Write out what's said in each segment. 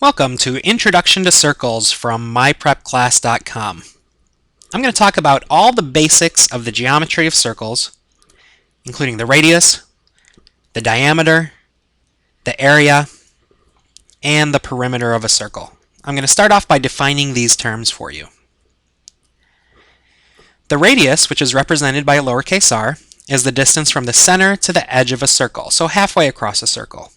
Welcome to Introduction to Circles from myprepclass.com. I'm going to talk about all the basics of the geometry of circles, including the radius, the diameter, the area, and the perimeter of a circle. I'm going to start off by defining these terms for you. The radius, which is represented by a lowercase r, is the distance from the center to the edge of a circle, so halfway across a circle.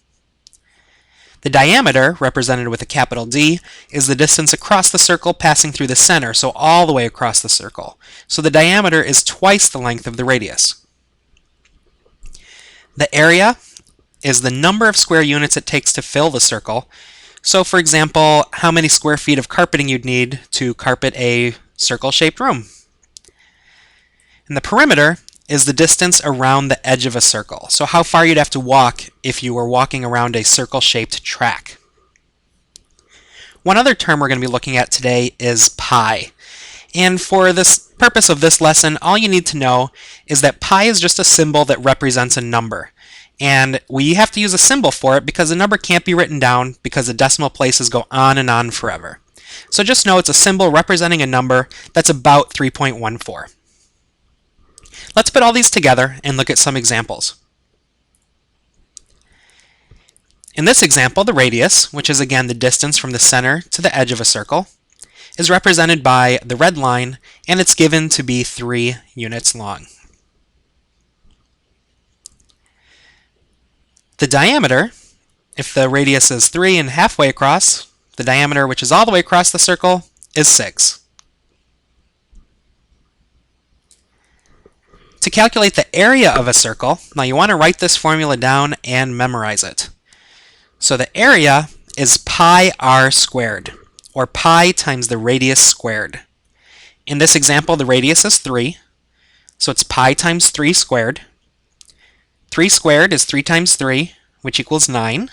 The diameter, represented with a capital D, is the distance across the circle passing through the center, so all the way across the circle. So the diameter is twice the length of the radius. The area is the number of square units it takes to fill the circle. So for example, how many square feet of carpeting you'd need to carpet a circle-shaped room. And the perimeter is the distance around the edge of a circle. So how far you'd have to walk if you were walking around a circle-shaped track. One other term we're going to be looking at today is pi. And for this purpose of this lesson, all you need to know is that pi is just a symbol that represents a number. And we have to use a symbol for it because a number can't be written down because the decimal places go on and on forever. So just know it's a symbol representing a number that's about 3.14. Let's put all these together and look at some examples. In this example, the radius, which is again the distance from the center to the edge of a circle, is represented by the red line, and it's given to be 3 units long. The diameter, if the radius is 3 and halfway across, the diameter, which is all the way across the circle, is 6. To calculate the area of a circle, now you want to write this formula down and memorize it. So the area is pi r squared, or pi times the radius squared. In this example, the radius is 3, so it's pi times 3 squared. 3 squared is 3 times 3, which equals 9.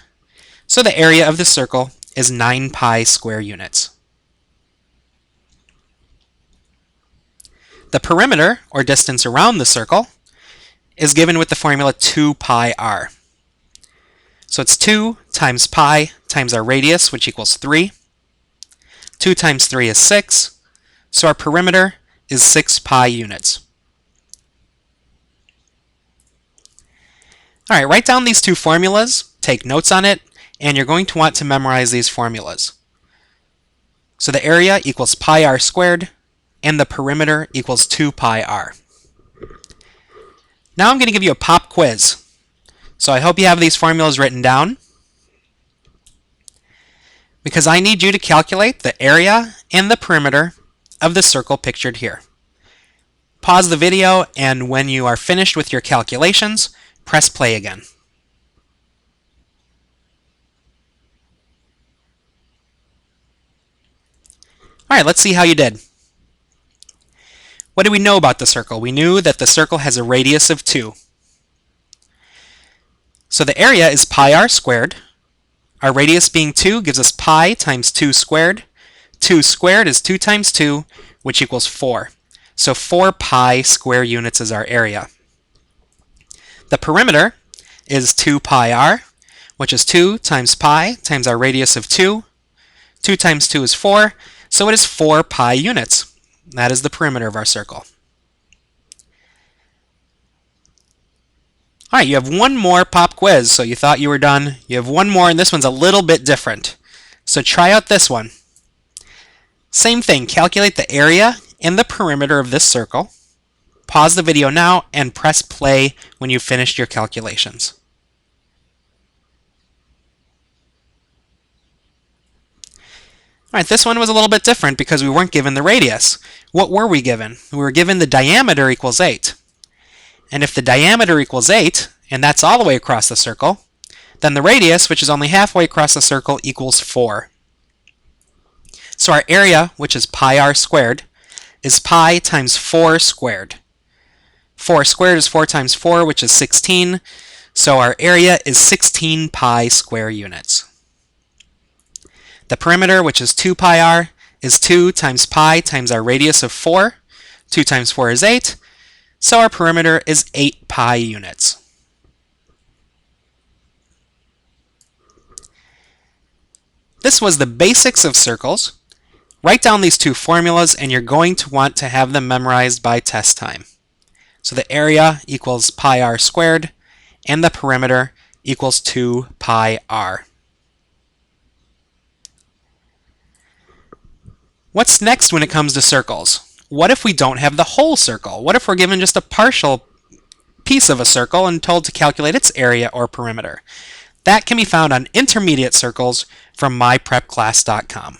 So the area of the circle is 9 pi square units. The perimeter, or distance around the circle, is given with the formula 2 pi r. So it's 2 times pi times our radius, which equals 3. 2 times 3 is 6, so our perimeter is 6 pi units. All right, write down these two formulas, take notes on it, and you're going to want to memorize these formulas. So the area equals pi r squared, and the perimeter equals 2 pi r. Now I'm going to give you a pop quiz. So I hope you have these formulas written down, because I need you to calculate the area and the perimeter of the circle pictured here. Pause the video, and when you are finished with your calculations, press play again. All right, let's see how you did. What do we know about the circle? We knew that the circle has a radius of 2. So the area is pi r squared. Our radius being 2 gives us pi times 2 squared. 2 squared is 2 times 2, which equals 4. So 4 pi square units is our area. The perimeter is 2 pi r, which is 2 times pi times our radius of 2. 2 times 2 is 4, so it is 4 pi units. That is the perimeter of our circle. All right, you have one more pop quiz. So you thought you were done. You have one more, and this one's a little bit different. So try out this one. Same thing, calculate the area and the perimeter of this circle. Pause the video now and press play when you've finished your calculations. All right, this one was a little bit different because we weren't given the radius. What were we given? We were given the diameter equals 8. And if the diameter equals 8, and that's all the way across the circle, then the radius, which is only halfway across the circle, equals 4. So our area, which is pi r squared, is pi times 4 squared. 4 squared is 4 times 4, which is 16. So our area is 16 pi square units. The perimeter, which is 2 pi r, is 2 times pi times our radius of 4. 2 times 4 is 8. So our perimeter is 8 pi units. this was the basics of circles. Write down these two formulas and you're going to want to have them memorized by test time. So the area equals pi r squared and the perimeter equals 2 pi r. What's next when it comes to circles? What if we don't have the whole circle? What if we're given just a partial piece of a circle and told to calculate its area or perimeter? That can be found on intermediate circles from myprepclass.com.